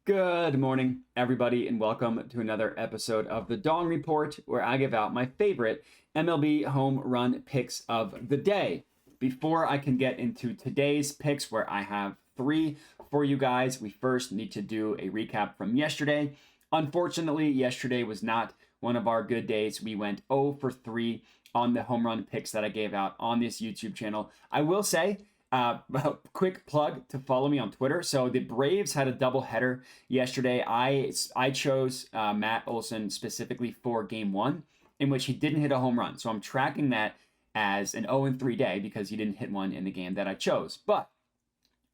Good morning, everybody, and welcome to another episode of the Dong Report, where I give out my favorite MLB home run picks of the day. Before I can get into today's picks, where I have three for you guys, we first need to do a recap from yesterday. Unfortunately, yesterday was not one of our good days. We went 0 for 3 on the home run picks that I gave out on this YouTube channel. I will say, a quick plug to follow me on Twitter. So the Braves had a doubleheader yesterday. I chose Matt Olson specifically for Game 1, in which he didn't hit a home run. So I'm tracking that as an 0-3 day because he didn't hit one in the game that I chose. But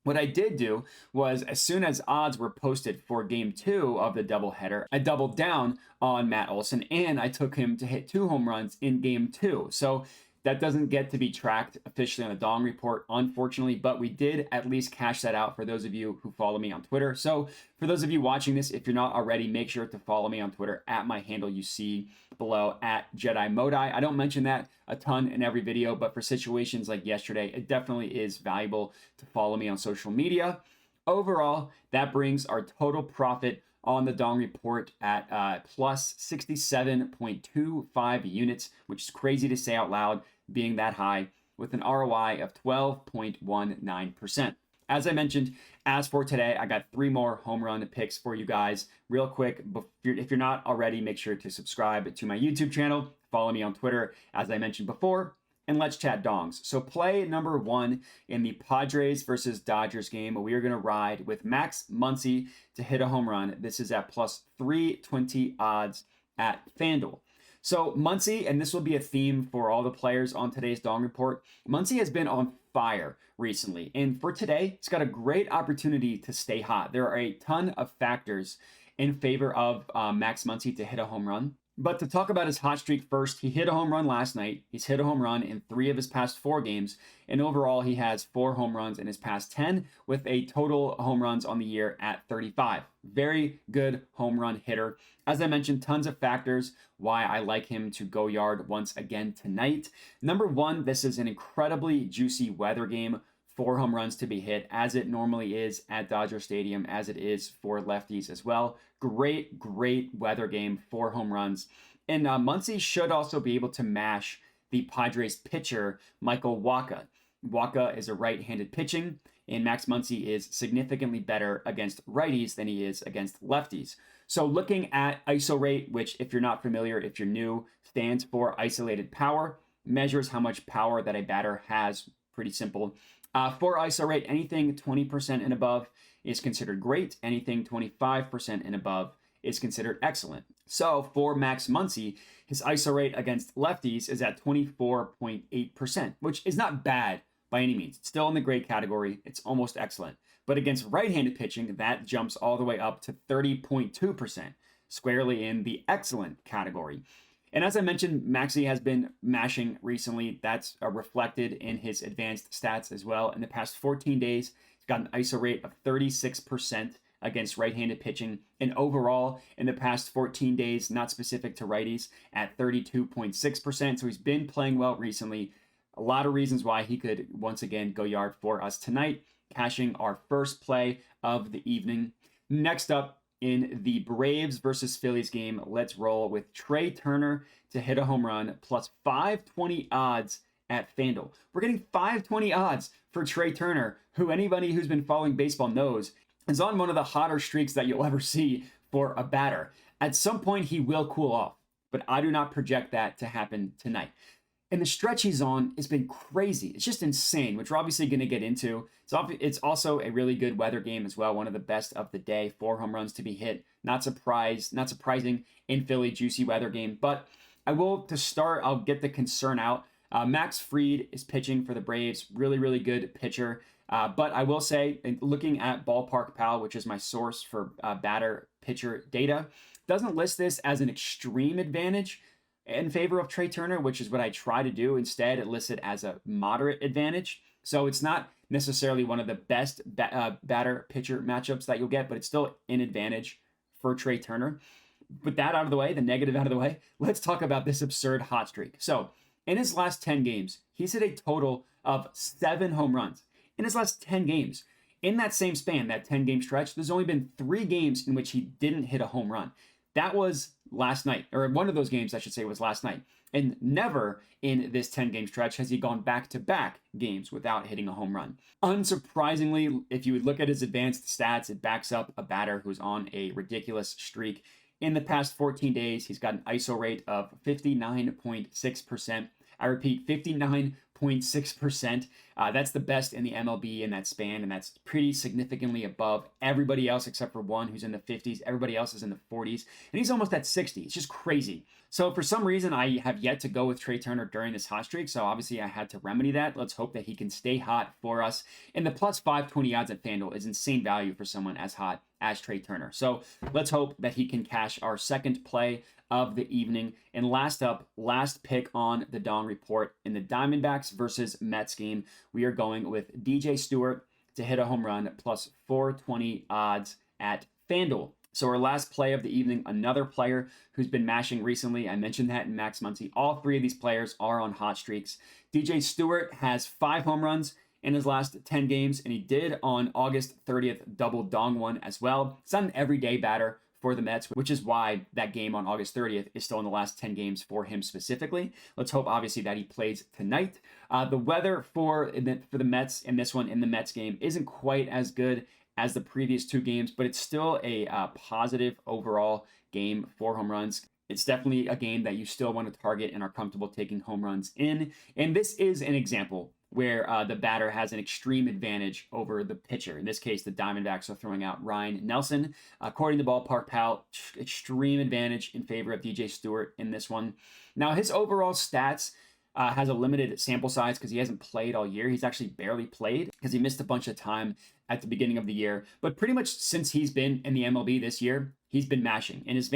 what I did do was, as soon as odds were posted for Game 2 of the doubleheader, I doubled down on Matt Olson and I took him to hit 2 home runs in Game 2. So that doesn't get to be tracked officially on the Dong Report, unfortunately, but we did at least cash that out for those of you who follow me on Twitter. So for those of you watching this, if you're not already, make sure to follow me on Twitter at my handle you see below at Jedi Modi. I don't mention that a ton in every video, but for situations like yesterday, it definitely is valuable to follow me on social media. Overall, that brings our total profit on the Dong Report at plus 67.25 units, which is crazy to say out loud, being that high, with an ROI of 12.19%. As I mentioned, as for today, I got 3 more home run picks for you guys. Real quick, if you're not already, make sure to subscribe to my YouTube channel, follow me on Twitter, as I mentioned before, and let's chat dongs. So play number 1 in the Padres versus Dodgers game. We are going to ride with Max Muncy to hit a home run. This is at plus 320 odds at FanDuel. So Muncy, and this will be a theme for all the players on today's Dong Report, Muncy has been on fire recently. And for today, it's got a great opportunity to stay hot. There are a ton of factors in favor of Max Muncy to hit a home run. But to talk about his hot streak first, he hit a home run last night. He's hit a home run in 3 of his past 4 games. And overall, he has 4 home runs in his past 10, with a total home runs on the year at 35. Very good home run hitter. As I mentioned, tons of factors why I like him to go yard once again tonight. Number 1, this is an incredibly juicy weather game. 4 home runs to be hit, as it normally is at Dodger Stadium, as it is for lefties as well. Great weather game, 4 home runs. And Muncy should also be able to mash the Padres pitcher, Michael Wacha. Wacha is a right-handed pitching, and Max Muncy is significantly better against righties than he is against lefties. So looking at ISO rate, which if you're not familiar, if you're new, stands for isolated power, measures how much power that a batter has. Pretty simple. For ISO rate, anything 20% and above is considered great. Anything 25% and above is considered excellent. So for Max Muncy, his ISO rate against lefties is at 24.8%, which is not bad by any means. It's still in the great category. It's almost excellent. But against right-handed pitching, that jumps all the way up to 30.2%, squarely in the excellent category. And as I mentioned, Maxey has been mashing recently. That's reflected in his advanced stats as well. In the past 14 days, he's got an ISO rate of 36% against right-handed pitching. And overall, in the past 14 days, not specific to righties, at 32.6%. So he's been playing well recently. A lot of reasons why he could once again go yard for us tonight, cashing our first play of the evening. Next up, in the Braves versus Phillies game, let's roll with Trey Turner to hit a home run, plus 520 odds at FanDuel. We're getting 520 odds for Trey Turner, who anybody who's been following baseball knows is on one of the hotter streaks that you'll ever see for a batter. At some point, he will cool off, but I do not project that to happen tonight. And the stretch he's on has been crazy. It's just insane, which we're obviously going to get into. It's also a really good weather game as well. One of the best of the day. 4 home runs to be hit. Not surprising in Philly, juicy weather game. But to start, I'll get the concern out. Max Fried is pitching for the Braves. Really good pitcher. But I will say, looking at Ballpark Pal, which is my source for batter pitcher data, doesn't list this as an extreme advantage in favor of Trey Turner, which is what I try to do. Instead, it lists it as a moderate advantage. So it's not necessarily one of the best batter-pitcher matchups that you'll get, but it's still an advantage for Trey Turner. With that out of the way, the negative out of the way, let's talk about this absurd hot streak. So in his last 10 games, he's hit a total of 7 home runs. In his last 10 games. In that same span, that 10-game stretch, there's only been 3 games in which he didn't hit a home run. That was last night, or one of those games, I should say, was last night. And never in this 10-game stretch has he gone back-to-back games without hitting a home run. Unsurprisingly, if you would look at his advanced stats, it backs up a batter who's on a ridiculous streak. In the past 14 days, he's got an ISO rate of 59.6%. I repeat, 59.6%. That's the best in the MLB in that span, and that's pretty significantly above everybody else except for one who's in the 50s. Everybody else is in the 40s, and he's almost at 60. It's just crazy. So for some reason, I have yet to go with Trey Turner during this hot streak, so obviously I had to remedy that. Let's hope that he can stay hot for us. And the plus 520 odds at FanDuel is insane value for someone as hot as Trey Turner. So let's hope that he can cash our second play of the evening. And last up, last pick on the Dong Report in the Diamondbacks versus Mets game, we are going with DJ Stewart to hit a home run plus 420 odds at FanDuel. So our last play of the evening, another player who's been mashing recently. I mentioned that in Max Muncy. All 3 of these players are on hot streaks. DJ Stewart has 5 home runs in his last 10 games, and he did on August 30th double dong one as well. It's not an everyday batter for the Mets, which is why that game on August 30th is still in the last 10 games for him specifically. Let's hope, obviously, that he plays tonight. The weather for the Mets in this one, in the Mets game, isn't quite as good as the previous 2 games, but it's still a positive overall game for home runs. It's definitely a game that you still want to target and are comfortable taking home runs in. And this is an example where the batter has an extreme advantage over the pitcher. In this case, the Diamondbacks are throwing out Ryan Nelson. According to Ballpark Pal, extreme advantage in favor of DJ Stewart in this one. Now, his overall stats has a limited sample size because he hasn't played all year. He's actually barely played because he missed a bunch of time at the beginning of the year. But pretty much since he's been in the MLB this year, he's been mashing. And his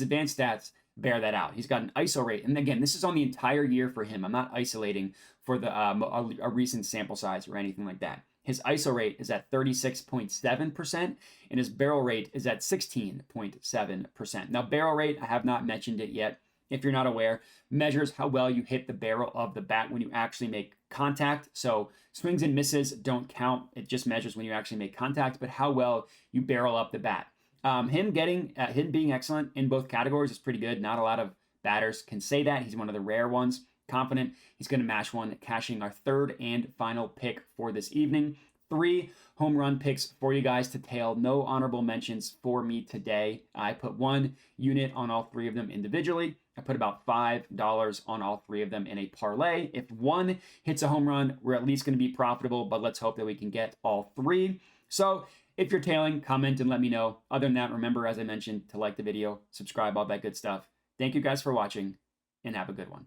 advanced stats bear that out. He's got an ISO rate. And again, this is on the entire year for him. I'm not isolating for a recent sample size or anything like that. His ISO rate is at 36.7%, and his barrel rate is at 16.7%. Now, barrel rate, I have not mentioned it yet. If you're not aware, measures how well you hit the barrel of the bat when you actually make contact. So swings and misses don't count. It just measures when you actually make contact, but how well you barrel up the bat. Him being excellent in both categories is pretty good. Not a lot of batters can say that. He's one of the rare ones. Confident he's going to mash one, cashing our 3rd and final pick for this evening. 3 home run picks for you guys to tail. No honorable mentions for me today. I put 1 unit on all 3 of them individually. I put about $5 on all 3 of them in a parlay. If 1 hits a home run, we're at least going to be profitable, but let's hope that we can get all 3. So if you're tailing, comment and let me know. Other than that, remember, as I mentioned, to like the video, subscribe, all that good stuff. Thank you guys for watching, and have a good one.